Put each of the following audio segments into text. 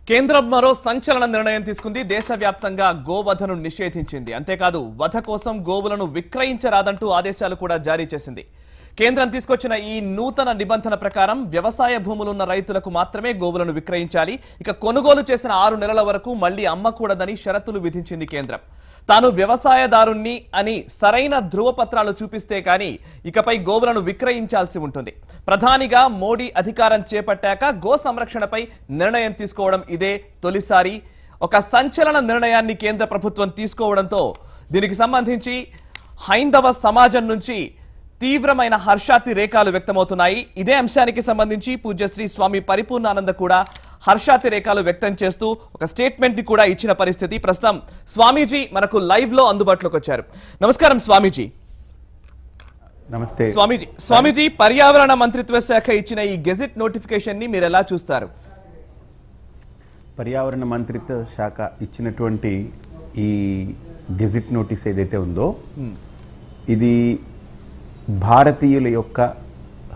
కేంద్రం మరో సంచలన నిర్ణయం తీసుకుంది. దేశవ్యాప్తంగా గోవధను నిషేధించింది. అంతేకాదు వధ కోసం గోవులను విక్రయించరాదంటూ ఆదేశాలు కూడా జారీ చేసింది. కేంద్రం తీసుకొచ్చిన ఈ నూతన నిబంధన ప్రకారం వ్యవసాయ భూములున్న రైతులకు మాత్రమే గోవులను విక్రయించాలి. ఇక కొనుగోలు చేసిన 6 నెలల వరకు మళ్లీ అమ్మకూడదని షరతులు విధించింది కేంద్రం. తాను వ్యవసాయదారుణ్ణి అని సరైన ధృవపత్రాలు చూపిస్తే కానీ ఇకపై గోవులను విక్రయించాల్సి ఉంటుంది. ప్రధానిగా మోడీ అధికారం చేపట్టాక గో సంరక్షణపై నిర్ణయం తీసుకోవడం ఇదే తొలిసారి. ఒక సంచలన నిర్ణయాన్ని కేంద్ర ప్రభుత్వం తీసుకోవడంతో దీనికి సంబంధించి హైందవ సమాజం నుంచి తీవ్రమైన హర్షాతిరేకాలు వ్యక్తమవుతున్నాయి. ఇదే అంశానికి సంబంధించి పూజ్యశ్రీ స్వామి పరిపూర్ణానంద కూడా హర్షాతిరేకాలు వ్యక్తం చేస్తూ ఒక స్టేట్మెంట్ ని కూడా ఇచ్చిన పరిస్థితి. ప్రస్తుతం స్వామీజీ మనకు లైవ్ లో అందుబాటులోకి వచ్చారు. నమస్కారం స్వామీజీ. నమస్తే స్వామీజీ, పర్యావరణ మంత్రిత్వ శాఖ ఇచ్చిన ఈ గెజెట్ నోటిఫికేషన్ ని మీరు ఎలా చూస్తారు? పర్యావరణ మంత్రిత్వ శాఖ ఇచ్చినటువంటి ఈ గెజెట్ నోటీస్ ఏదైతే ఉందో ఇది భారతీయుల యొక్క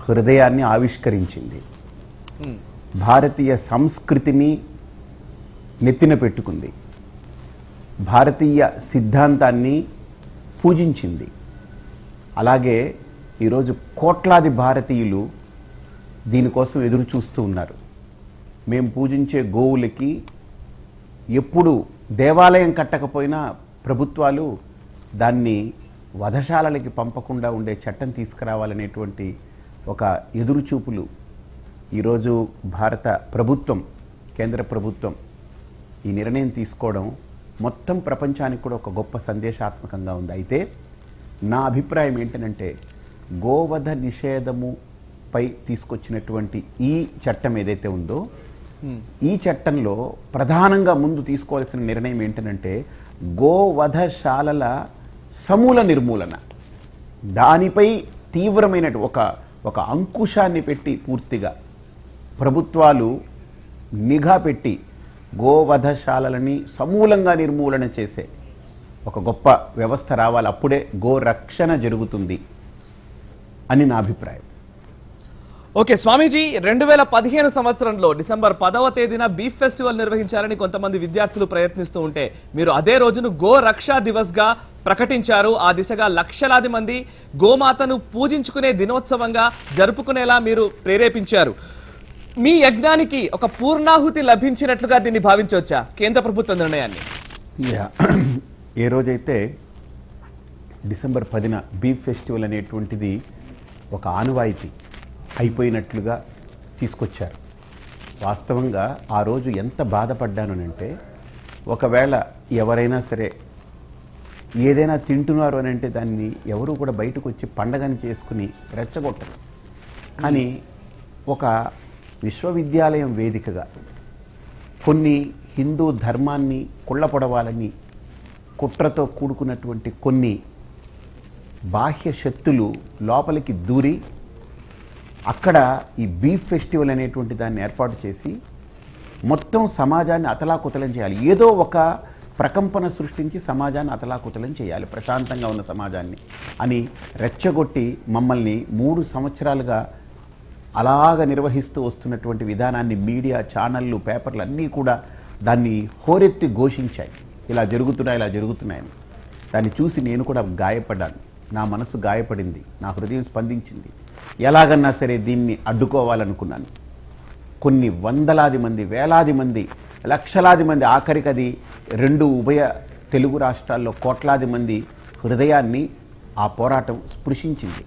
హృదయాన్ని ఆవిష్కరించింది. భారతీయ సంస్కృతిని నెత్తిన పెట్టుకుంది. భారతీయ సిద్ధాంతాన్ని పూజించింది. అలాగే ఈరోజు కోట్లాది భారతీయులు దీనికోసం ఎదురు చూస్తూ ఉన్నారు. మేము పూజించే గోవులకి ఎప్పుడు దేవాలయం కట్టకపోయినా ప్రభుత్వాలు దాన్ని వధశాలలకి పంపకుండా ఉండే చట్టం తీసుకురావాలనేటువంటి ఒక ఎదురుచూపులు ఈరోజు భారత ప్రభుత్వం, కేంద్ర ప్రభుత్వం ఈ నిర్ణయం తీసుకోవడం మొత్తం ప్రపంచానికి కూడా ఒక గొప్ప సందేశాత్మకంగా ఉంది. అయితే నా అభిప్రాయం ఏంటంటే గోవధ నిషేధముపై తీసుకొచ్చినటువంటి ఈ చట్టం ఏదైతే ఉందో ఈ చట్టంలో ప్రధానంగా ముందు తీసుకోవాల్సిన నిర్ణయం ఏంటంటే గోవధశాలల సమూల నిర్మూలన. దానిపై తీవ్రమైన ఒక అంకుశాన్ని పెట్టి పూర్తిగా ప్రభుత్వాలు నిఘా పెట్టి గోవధశాలని సమూలంగా నిర్మూలన చేసే ఒక గొప్ప వ్యవస్థ రావాలి. అప్పుడే గోరక్షణ జరుగుతుంది అని నా అభిప్రాయం. ఓకే స్వామీజీ, 2015 సంవత్సరంలో డిసెంబర్ 10వ తేదీన బీఫ్ ఫెస్టివల్ నిర్వహించాలని కొంతమంది విద్యార్థులు ప్రయత్నిస్తూ ఉంటే మీరు అదే రోజును గో రక్షా దివస్ గా ప్రకటించారు. ఆ దిశగా లక్షలాది మంది గోమాతను పూజించుకునే దినోత్సవంగా జరుపుకునేలా మీరు ప్రేరేపించారు. మీ యజ్ఞానికి ఒక పూర్ణాహుతి లభించినట్లుగా దీన్ని భావించవచ్చా కేంద్ర ప్రభుత్వ నిర్ణయాన్ని? ఏ రోజైతే డిసెంబర్ 10న బీఫ్ ఫెస్టివల్ అనేటువంటిది ఒక ఆనవాయితీ అయిపోయినట్లుగా తీసుకొచ్చారు. వాస్తవంగా ఆ రోజు ఎంత బాధపడ్డానంటే ఒకవేళ ఎవరైనా సరే ఏదైనా తింటున్నారు అని అంటే దాన్ని ఎవరు కూడా బయటకు వచ్చి పండగని చేసుకుని రెచ్చగొట్టరు. కానీ ఒక విశ్వవిద్యాలయం వేదికగా కొన్ని హిందూ ధర్మాన్ని కుళ్ళపొడవాలని కుట్రతో కూడుకున్నటువంటి కొన్ని బాహ్య శక్తులు లోపలికి దూరి అక్కడ ఈ బీఫ్ ఫెస్టివల్ అనేటువంటి దాన్ని ఏర్పాటు చేసి మొత్తం సమాజాన్ని అతలాకుతలం చేయాలి. ఏదో ఒక ప్రకంపన సృష్టించి సమాజాన్ని అతలాకుతలం చేయాలి, ప్రశాంతంగా ఉన్న సమాజాన్ని అని రెచ్చగొట్టి మమ్మల్ని 3 సంవత్సరాలుగా అలాగ నిర్వహిస్తూ వస్తున్నటువంటి విధానాన్ని మీడియా ఛానళ్ళు, పేపర్లు అన్నీ కూడా దాన్ని హోరెత్తి ఘోషించాయి. ఇలా జరుగుతున్నాయని. దాన్ని చూసి నేను కూడా గాయపడ్డాను. నా మనసు గాయపడింది, నా హృదయం స్పందించింది. ఎలాగన్నా సరే దీన్ని అడ్డుకోవాలనుకున్నాను. కొన్ని వందలాది మంది, వేలాది మంది, లక్షలాది మంది, ఆఖరికి అది 2 ఉభయ తెలుగు రాష్ట్రాల్లో కోట్లాది మంది హృదయాన్ని ఆ పోరాటం స్పృశించింది,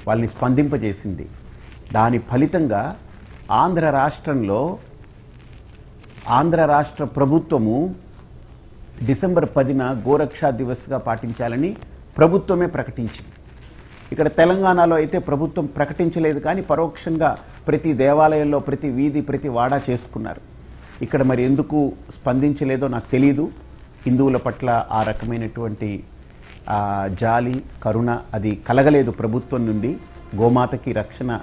వాళ్ళని స్పందింపజేసింది. దాని ఫలితంగా ఆంధ్ర రాష్ట్ర ప్రభుత్వము డిసెంబర్ 10న గోరక్షా దివస్గా పాటించాలని ప్రభుత్వమే ప్రకటించింది. ఇక్కడ తెలంగాణలో అయితే ప్రభుత్వం ప్రకటించలేదు, కానీ పరోక్షంగా ప్రతి దేవాలయంలో, ప్రతి వీధి, ప్రతి వాడా చేసుకున్నారు. ఇక్కడ మరి ఎందుకు స్పందించలేదో నాకు తెలియదు. హిందువుల పట్ల ఆ రకమైనటువంటి జాలి, కరుణ అది కలగలేదు ప్రభుత్వం నుండి. గోమాతకి రక్షణ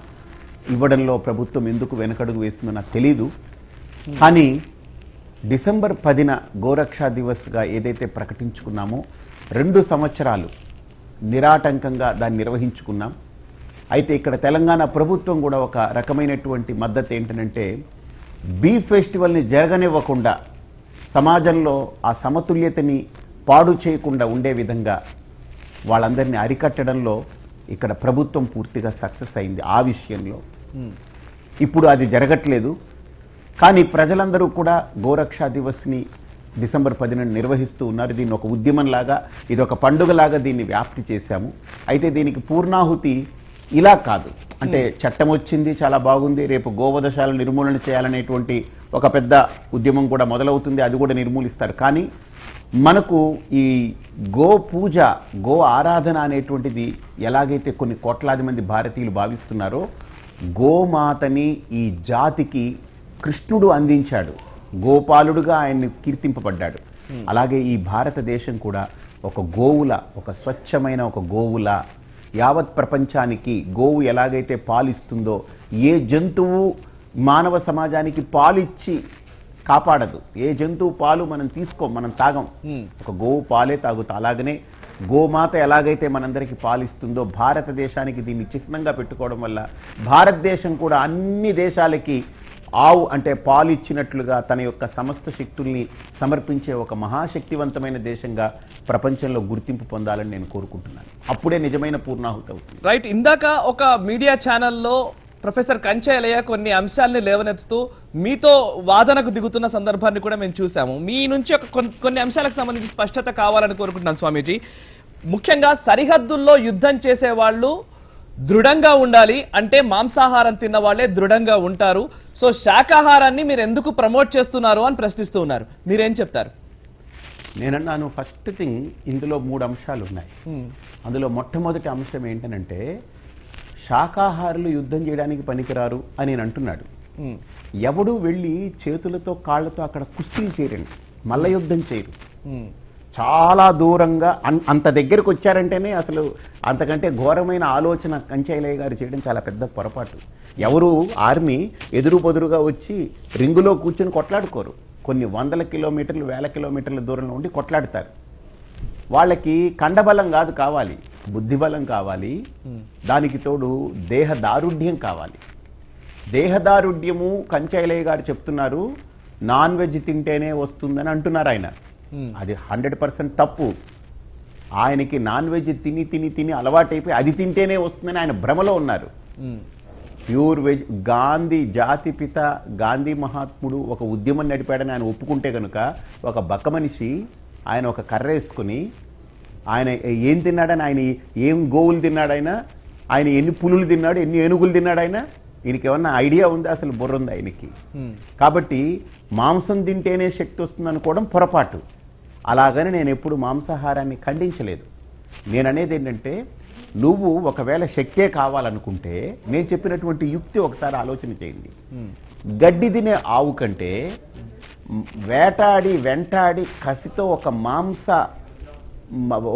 ఇవ్వడంలో ప్రభుత్వం ఎందుకు వెనకడుగు వేస్తుందో నాకు తెలీదు. కానీ డిసెంబర్ 10న గోరక్షా దివస్గా ఏదైతే ప్రకటించుకున్నామో 2 సంవత్సరాలు నిరాటంకంగా దాన్ని నిర్వహించుకున్నాం. అయితే ఇక్కడ తెలంగాణ ప్రభుత్వం కూడా ఒక రకమైనటువంటి మద్దతు ఏంటంటే బీఫ్ ఫెస్టివల్ని జరగనివ్వకుండా సమాజంలో ఆ సమతుల్యతని పాడు చేయకుండా ఉండే విధంగా వాళ్ళందరినీ అరికట్టడంలో ఇక్కడ ప్రభుత్వం పూర్తిగా సక్సెస్ అయింది ఆ విషయంలో. ఇప్పుడు అది జరగట్లేదు. కానీ ప్రజలందరూ కూడా గోరక్షా దివస్ని డిసెంబర్ 10న నిర్వహిస్తూ ఉన్నారు. దీన్ని ఒక ఉద్యమంలాగా, ఇది ఒక పండుగలాగా దీన్ని వ్యాప్తి చేశాము. అయితే దీనికి పూర్ణాహుతి ఇలా కాదు, అంటే చట్టం వచ్చింది చాలా బాగుంది, రేపు గోవధశాల నిర్మూలన చేయాలనేటువంటి ఒక పెద్ద ఉద్యమం కూడా మొదలవుతుంది, అది కూడా నిర్మూలిస్తారు. కానీ మనకు ఈ గో పూజ, గో ఆరాధన అనేటువంటిది ఎలాగైతే కొన్ని కోట్లాది మంది భారతీయులు భావిస్తున్నారో, గోమాతని ఈ జాతికి కృష్ణుడు అందించాడు, గోపాలుడుగా ఆయన్ని కీర్తింపబడ్డాడు. అలాగే ఈ భారతదేశం కూడా ఒక గోవుల, ఒక స్వచ్ఛమైన ఒక గోవుల యావత్ ప్రపంచానికి గోవు ఎలాగైతే పాలిస్తుందో, ఏ జంతువు మానవ సమాజానికి పాలిచ్చి కాపాడదు, ఏ జంతువు పాలు మనం మనం తాగం, ఒక గోవు పాలే తాగుతాం. అలాగనే గోమాత ఎలాగైతే మనందరికీ పాలిస్తుందో, భారతదేశానికి దీన్ని చిహ్నంగా పెట్టుకోవడం వల్ల భారతదేశం కూడా అన్ని దేశాలకి ఆవు అంటే పాలు ఇచ్చినట్లుగా తన యొక్క సమస్త శక్తుల్ని సమర్పించే ఒక మహాశక్తివంతమైన దేశంగా ప్రపంచంలో గుర్తింపు పొందాలని నేను కోరుకుంటున్నాను. అప్పుడే నిజమైన పూర్ణాహుతి అవుతుంది. రైట్. ఇందాక ఒక మీడియా ఛానల్లో ప్రొఫెసర్ కంచయ్యలయ్య కొన్ని అంశాలని లేవనెత్తుతూ మీతో వాదనకు దిగుతున్న సందర్భాన్ని కూడా మేము చూసాము. మీ నుంచి ఒక కొన్ని అంశాలకు సంబంధించి స్పష్టత కావాలని కోరుకుంటున్నాను స్వామీజీ. ముఖ్యంగా సరిహద్దుల్లో యుద్ధం చేసే వాళ్ళు దృఢంగా ఉండాలి అంటే మాంసాహారం తిన్న వాళ్ళే దృఢంగా ఉంటారు. సో శాకాహారాన్ని మీరు ఎందుకు ప్రమోట్ చేస్తున్నారు అని ప్రశ్నిస్తూ ఉన్నారు. మీరేం చెప్తారు? నేనన్నాను, ఫస్ట్ థింగ్ ఇందులో 3 అంశాలు ఉన్నాయి. అందులో మొట్టమొదటి అంశం ఏంటనంటే, శాకాహారులు యుద్ధం చేయడానికి పనికిరారు అని నేను అంటున్నాడు. ఎవడు వెళ్ళి చేతులతో కాళ్లతో అక్కడ కుస్తీలు చేయరండి, మల్ల యుద్ధం చేయరు. చాలా దూరంగా అంత దగ్గరకు వచ్చారంటేనే అసలు అంతకంటే ఘోరమైన ఆలోచన కంచయ్యలయ్య గారు చేయడం చాలా పెద్ద పొరపాటు. ఎవరు ఆర్మీ ఎదురు పొదురుగా వచ్చి రింగులో కూర్చొని కొట్లాడుకోరు. కొన్ని 100 కిలోమీటర్లు 1000 కిలోమీటర్ల దూరంలో ఉండి కొట్లాడతారు. వాళ్ళకి కండబలం కాదు కావాలి, బుద్ధిబలం కావాలి. దానికి తోడు దేహదారుఢ్యం కావాలి. దేహదారుఢ్యము కంచయ్యలయ్య గారు చెప్తున్నారు, నాన్ వెజ్ తింటేనే వస్తుందని అంటున్నారు ఆయన. అది 100% తప్పు. ఆయనకి నాన్ వెజ్ తిని తిని తిని అలవాటైపోయి అది తింటేనే వస్తుందని ఆయన భ్రమలో ఉన్నారు. Pure veg. గాంధీ జాతిపిత గాంధీ మహాత్ముడు ఒక ఉద్యమం నడిపాడని ఆయన ఒప్పుకుంటే కనుక, ఒక బక్క మనిషి ఆయన ఒక కర్ర వేసుకుని ఆయన ఏం తిన్నాడని, ఆయన ఏం గోవులు తిన్నాడు, ఆయన ఎన్ని పులులు తిన్నాడు, ఎన్ని ఏనుగులు తిన్నాడు, ఈయనకి ఏమన్నా ఐడియా ఉందా? అసలు బుర్ర ఉంది ఆయనకి? కాబట్టి మాంసం తింటేనే శక్తి వస్తుంది అనుకోవడం పొరపాటు. అలాగని నేను ఎప్పుడు మాంసాహారాన్ని ఖండించలేదు. నేను అనేది ఏంటంటే, నువ్వు ఒకవేళ శక్తే కావాలనుకుంటే నేను చెప్పినటువంటి యుక్తి ఒకసారి ఆలోచన చేయండి. గడ్డి తినే ఆవు కంటే వేటాడి వెంటాడి కసితో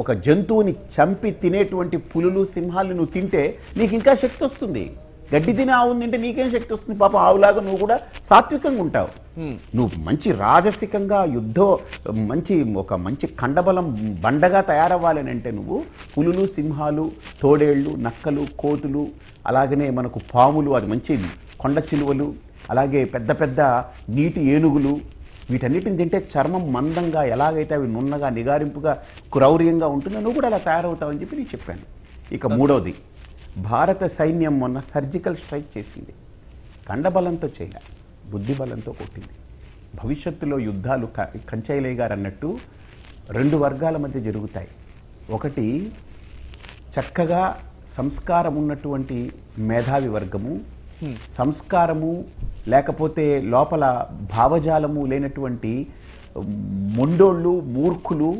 ఒక జంతువుని చంపి తినేటువంటి పులులు సింహాలు నువ్వు తింటే నీకు ఇంకా శక్తి వస్తుంది. గడ్డి తినే ఆవు తింటే నీకేం శక్తి వస్తుంది? పాపం ఆవులాగా నువ్వు కూడా సాత్వికంగా ఉంటావు. నువ్వు మంచి రాజసికంగా ఒక మంచి కండబలం బండగా తయారవ్వాలని అంటే నువ్వు పులులు, సింహాలు, తోడేళ్లు, నక్కలు, కోతులు, అలాగనే మనకు పాములు, అది మంచి కొండ చిలువలు, అలాగే పెద్ద పెద్ద నీటి ఏనుగులు, వీటన్నిటిని తింటే చర్మం మందంగా ఎలాగైతే అవి నున్నగా నిగారింపుగా క్రౌర్యంగా ఉంటుందో నువ్వు కూడా అలా తయారవుతావని చెప్పి నేను చెప్పాను. ఇక మూడవది, భారత సైన్యం మొన్న సర్జికల్ స్ట్రైక్ చేసింది. కండబలంతో చేయాలి, బుద్ధిబలంతో కొట్టింది. భవిష్యత్తులో యుద్ధాలు కంచయ్యలయ్య గారు అన్నట్టు 2 వర్గాల మధ్య జరుగుతాయి. ఒకటి చక్కగా సంస్కారం ఉన్నటువంటి మేధావి వర్గము, సంస్కారము లేకపోతే లోపల భావజాలము లేనటువంటి మొండోళ్ళు, మూర్ఖులు,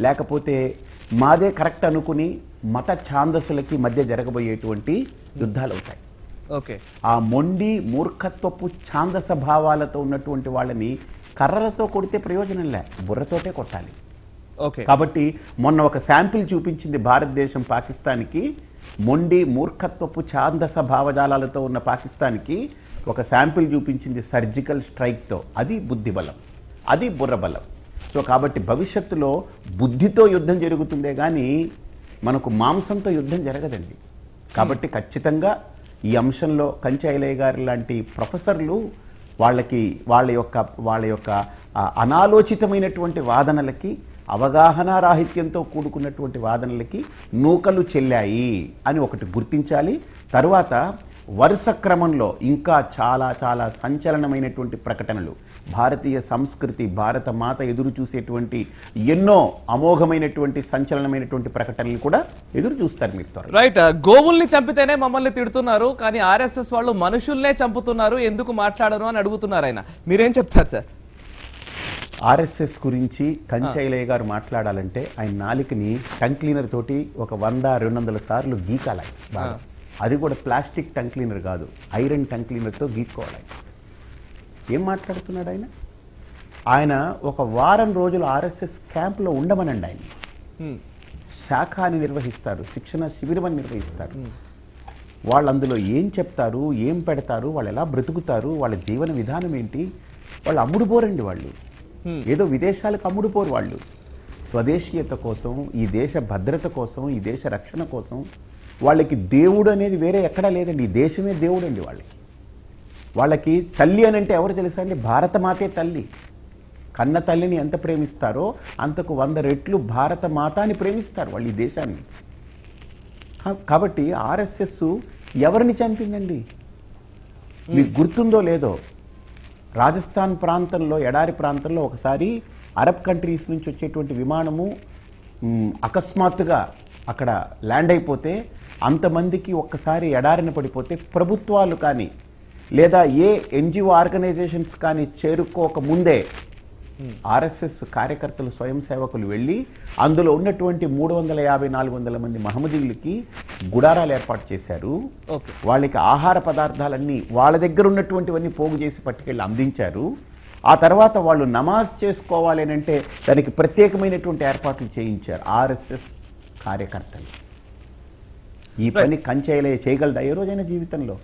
లేకపోతే మాదే కరెక్ట్ అనుకుని మత ఛాందసులకి మధ్య జరగబోయేటువంటి యుద్ధాలు అవుతాయి. ఓకే. ఆ మొండి మూర్ఖత్వపు ఛాందస భావాలతో ఉన్నటువంటి వాళ్ళని కర్రలతో కొడితే ప్రయోజనం లే, బుర్రతోటే కొట్టాలి. ఓకే. కాబట్టి మొన్న ఒక శాంపిల్ చూపించింది భారతదేశం పాకిస్తాన్కి. మొండి మూర్ఖత్వపు ఛాందస భావజాలాలతో ఉన్న పాకిస్తాన్కి ఒక శాంపిల్ చూపించింది సర్జికల్ స్ట్రైక్తో. అది బుద్ధిబలం, అది బుర్రబలం. సో కాబట్టి భవిష్యత్తులో బుద్ధితో యుద్ధం జరుగుతుందే కానీ మనకు మాంసంతో యుద్ధం జరగదండి. కాబట్టి ఖచ్చితంగా ఈ అంశంలో కంచయ్యలయ్య గారు లాంటి ప్రొఫెసర్లు వాళ్ళ యొక్క అనాలోచితమైనటువంటి వాదనలకి, అవగాహన రాహిత్యంతో కూడుకున్నటువంటి వాదనలకి నూకలు చెల్లాయి అని ఒకటి గుర్తించాలి. తరువాత వరుస క్రమంలో ఇంకా చాలా చాలా సంచలనమైనటువంటి ప్రకటనలు, భారతీయ సంస్కృతి, భారత మాత ఎదురు చూసేటువంటి ఎన్నో అమోఘమైనటువంటి సంచలనమైనటువంటి ప్రకటనలు కూడా ఎదురు చూస్తారు మీరు త్వరగా. రైట్. గోవుల్ని చంపితేనే మమ్మల్ని తిడుతున్నారు, కానీ ఆర్ఎస్ఎస్ వాళ్ళు మనుషుల్నే చంపుతున్నారు, ఎందుకు మాట్లాడరు అని అడుగుతున్నారు ఆయన. మీరేం చెప్తారు సార్? ఆర్ఎస్ఎస్ గురించి కంచైలయ్య గారు మాట్లాడాలంటే ఆయన నాలికని టంగ్ క్లీనర్ తోటి ఒక 100-200 సార్లు గీకాలి బాగా. అది కూడా ప్లాస్టిక్ టంగ్ క్లీనర్ కాదు, ఐరన్ టంగ్ క్లీనర్తో గీక్కోవాలి. ఏం మాట్లాడుతున్నాడు ఆయన? ఆయన ఒక వారం రోజులు ఆర్ఎస్ఎస్ క్యాంప్లో ఉండమనండి. ఆయన శాఖని నిర్వహిస్తారు, శిక్షణ శిబిరం నిర్వహిస్తారు. వాళ్ళు అందులో ఏం చెప్తారు, ఏం పెడతారు, వాళ్ళు ఎలా బ్రతుకుతారు, వాళ్ళ జీవన విధానం ఏంటి, వాళ్ళు అమ్ముడుపోరండి. వాళ్ళు ఏదో విదేశాలకు అమ్ముడుపోరు. వాళ్ళు స్వదేశీయత కోసం, ఈ దేశ భద్రత కోసం, ఈ దేశ రక్షణ కోసం వాళ్ళకి దేవుడు అనేది వేరే ఎక్కడా లేదండి. ఈ దేశమే దేవుడు అండి వాళ్ళకి. వాళ్ళకి తల్లి అని అంటే ఎవరు తెలుసా అండి? భారత మాతే తల్లి. కన్న తల్లిని ఎంత ప్రేమిస్తారో అంతకు 100 రెట్లు భారత మాతాని ప్రేమిస్తారు వాళ్ళు, ఈ దేశాన్ని. కాబట్టి ఆర్ఎస్ఎస్ ఎవరిని చంపిందండి? మీకు గుర్తుందో లేదో, రాజస్థాన్ ప్రాంతంలో, ఎడారి ప్రాంతంలో ఒకసారి అరబ్ కంట్రీస్ నుంచి వచ్చేటువంటి విమానము అకస్మాత్తుగా అక్కడ ల్యాండ్ అయిపోతే, అంతమందికి ఒక్కసారి ఎడారిన పడిపోతే ప్రభుత్వాలు కానీ లేదా ఏ ఎన్జిఓ ఆర్గనైజేషన్స్ కానీ చేరుకోక ముందే ఆర్ఎస్ఎస్ కార్యకర్తలు, స్వయం సేవకులు వెళ్ళి అందులో ఉన్నటువంటి 350-400 మంది మహమ్మదీయులకి గుడారాలు ఏర్పాటు చేశారు. వాళ్ళకి ఆహార పదార్థాలన్నీ వాళ్ళ దగ్గర ఉన్నటువంటివన్నీ పోగు చేసి పట్టుకెళ్ళి అందించారు. ఆ తర్వాత వాళ్ళు నమాజ్ చేసుకోవాలి అని అంటే దానికి ప్రత్యేకమైనటువంటి ఏర్పాట్లు చేయించారు ఆర్ఎస్ఎస్ కార్యకర్తలు. ఈ పని కంచైలయ్య చేయగలదా ఏ రోజైనా జీవితంలో?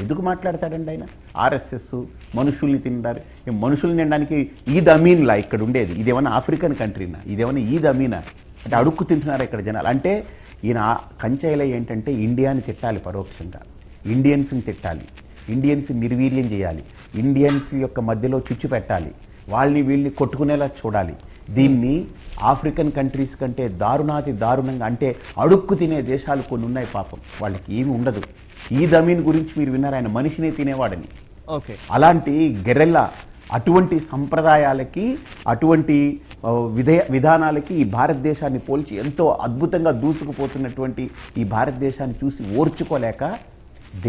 ఎందుకు మాట్లాడతాడండి ఆయన? ఆర్ఎస్ఎస్ మనుషుల్ని తింటారు. మనుషుల్ని తినడానికి ఈద్ అమీన్లా ఇక్కడ ఉండేది? ఇదేమన్నా ఆఫ్రికన్ కంట్రీనా? ఇదేమన్నా ఈద్ అమీనా? అంటే అడుక్కు తింటున్నారు ఇక్కడ జనాలు. అంటే ఈయన కంచైలయ్య ఏంటంటే ఇండియాని తిట్టాలి, పరోక్షంగా ఇండియన్స్ని తిట్టాలి, ఇండియన్స్ని నిర్వీర్యం చేయాలి, ఇండియన్స్ యొక్క మధ్యలో చిచ్చు పెట్టాలి, వాళ్ళని వీళ్ళని కొట్టుకునేలా చూడాలి. దీన్ని ఆఫ్రికన్ కంట్రీస్ కంటే దారుణాతి దారుణంగా, అంటే అడుక్కు తినే దేశాలు కొన్ని ఉన్నాయి పాపం, వాళ్ళకి ఏమి ఉండదు. ఈద్ అమీన్ గురించి మీరు విన్నారు, ఆయన మనిషినే తినేవాడని. అలాంటి గెరెల్లా అటువంటి సంప్రదాయాలకి, అటువంటి విధానాలకి ఈ భారతదేశాన్ని పోల్చి ఎంతో అద్భుతంగా దూసుకుపోతున్నటువంటి ఈ భారతదేశాన్ని చూసి ఓర్చుకోలేక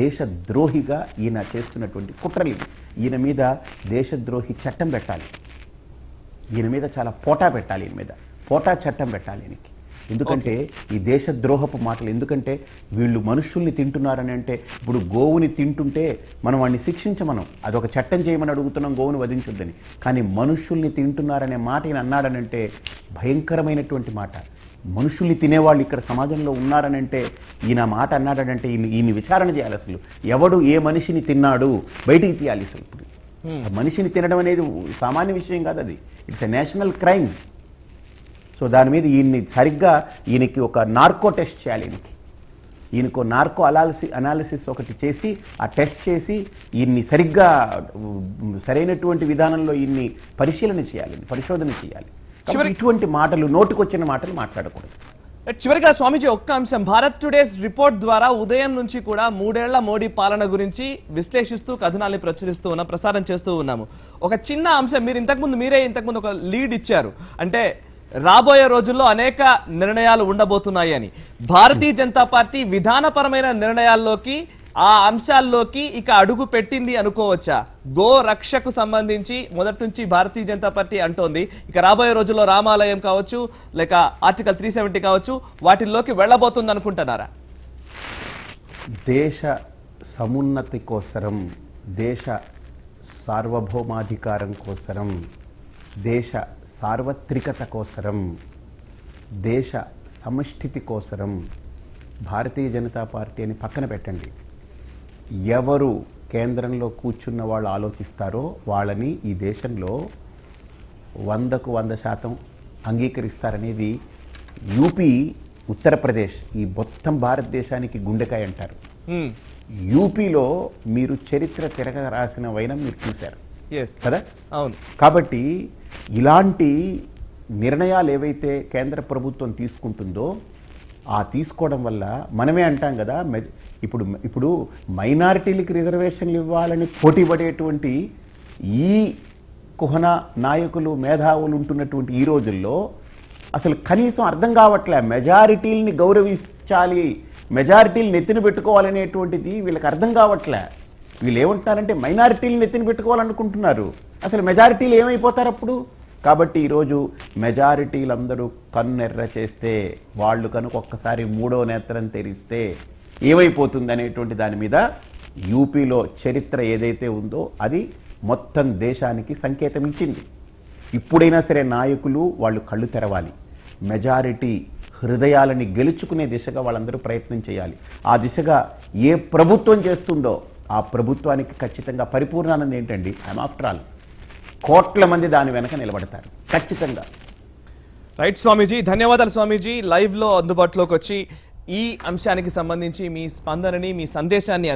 దేశద్రోహిగా ఈయన చేస్తున్నటువంటి కుట్రలు. ఈయన మీద దేశద్రోహి చట్టం పెట్టాలి, ఈయన మీద చాలా పోటా పెట్టాలి, ఈయన మీద పోటా చట్టం పెట్టాలి ఈయనకి. ఎందుకంటే ఈ దేశద్రోహపు మాటలు, ఎందుకంటే వీళ్ళు మనుషుల్ని తింటున్నారని అంటే, ఇప్పుడు గోవుని తింటుంటే మనం వాడిని శిక్షించమనం, అదొక చట్టం చేయమని అడుగుతున్నాం, గోవుని వధించొద్దని. కానీ మనుషుల్ని తింటున్నారనే మాట ఈయన అన్నాడనంటే భయంకరమైనటువంటి మాట. మనుషుల్ని తినేవాళ్ళు ఇక్కడ సమాజంలో ఉన్నారనంటే, ఈయన మాట అన్నాడనంటే ఈయన విచారణ చేయాలి. అసలు ఎవడు ఏ మనిషిని తిన్నాడు బయటికి తీయాలి. అసలు మనిషిని తినడం అనేది సామాన్య విషయం కాదు, అది it's a national crime. So దాని మీద ఈయనకి ఒక నార్కో టెస్ట్ చేయాలి. ఈయనకు నార్కో అనాలిసిస్ ఒకటి చేసి, ఆ టెస్ట్ చేసి ఈయన్ని సరైనటువంటి విధానంలో ఈయన్ని పరిశోధన చేయాలి. ఇటువంటి మాటలు, నోటికొచ్చిన మాటలు మాట్లాడకూడదు. చివరిగా స్వామీజీ ఒక్క అంశం, భారత్ టుడేస్ రిపోర్ట్ ద్వారా ఉదయం నుంచి కూడా 3 ఏళ్ల మోడీ పాలన గురించి విశ్లేషిస్తూ కథనాన్ని ప్రసారం చేస్తూ ఉన్నాము. ఒక చిన్న అంశం, మీరే ఇంతకుముందు ఒక లీడ్ ఇచ్చారు, అంటే రాబోయే రోజుల్లో అనేక నిర్ణయాలు ఉండబోతున్నాయి అని. భారతీయ జనతా పార్టీ విధానపరమైన నిర్ణయాల్లోకి, ఆ అంశాల్లోకి ఇక అడుగు పెట్టింది అనుకోవచ్చా? గో రక్షకు సంబంధించి మొదటి నుంచి భారతీయ జనతా పార్టీ అంటోంది, ఇక రాబోయే రోజుల్లో రామాలయం కావచ్చు, లేక ఆర్టికల్ 370 కావచ్చు, వాటిల్లోకి వెళ్ళబోతుంది అనుకుంటున్నారా? దేశ సమున్నతి కోసరం, దేశ సార్వభౌమాధికారం కోసరం, దేశ సార్వత్రికత కోసరం, దేశ సమష్టితి కోసరం భారతీయ జనతా పార్టీ అని పక్కన పెట్టండి, ఎవరు కేంద్రంలో కూర్చున్న వాళ్ళు ఆలోచిస్తారో వాళ్ళని ఈ దేశంలో 100కు 100% అంగీకరిస్తారనేది యూపీ, ఉత్తరప్రదేశ్, ఈ మొత్తం భారతదేశానికి గుండెకాయ అంటారు. యూపీలో మీరు చరిత్ర తిరగ రాసిన వైనం మీరు చూశారు. Yes. కదా. అవును. కాబట్టి ఇలాంటి నిర్ణయాలు ఏవైతే కేంద్ర ప్రభుత్వం తీసుకుంటుందో ఆ తీసుకోవడం వల్ల మనమే అంటాం కదా, ఇప్పుడు మైనారిటీలకి రిజర్వేషన్లు ఇవ్వాలని పోటీ పడేటువంటి ఈ కుహన నాయకులు మేధావులు ఉంటున్నటువంటి ఈ రోజుల్లో అసలు కనీసం అర్థం కావట్లే. మెజారిటీలని గౌరవించాలి, మెజారిటీలను ఎత్తిన పెట్టుకోవాలనేటువంటిది వీళ్ళకి అర్థం కావట్లే. వీళ్ళు ఏమంటున్నారంటే మైనారిటీలను ఎత్తిన పెట్టుకోవాలనుకుంటున్నారు. అసలు మెజారిటీలు ఏమైపోతారు అప్పుడు? కాబట్టి ఈరోజు మెజారిటీలందరూ కన్నెర్ర చేస్తే, వాళ్ళు కనుక ఒక్కసారి మూడో నేత్రం తెరిస్తే ఏమైపోతుంది అనేటువంటి దాని మీద యూపీలో చరిత్ర ఏదైతే ఉందో అది మొత్తం దేశానికి సంకేతం ఇచ్చింది. ఇప్పుడైనా సరే నాయకులు వాళ్ళు కళ్ళు తెరవాలి, మెజారిటీ హృదయాలని గెలుచుకునే దిశగా వాళ్ళందరూ ప్రయత్నం చేయాలి. ఆ దిశగా ఏ ప్రభుత్వం చేస్తుందో ఆ ప్రభుత్వానికి ఖచ్చితంగా పరిపూర్ణానందం ఏంటండి, ఐఎమ్ ఆఫ్టర్ ఆల్ కోట్ల మంది దాని వెనక నిలబడతారు ఖచ్చితంగా. రైట్ స్వామీజీ, ధన్యవాదాలు స్వామీజీ. లైవ్ లో అందుబాటులోకి వచ్చి ఈ అంశానికి సంబంధించి మీ స్పందనని, మీ సందేశాన్ని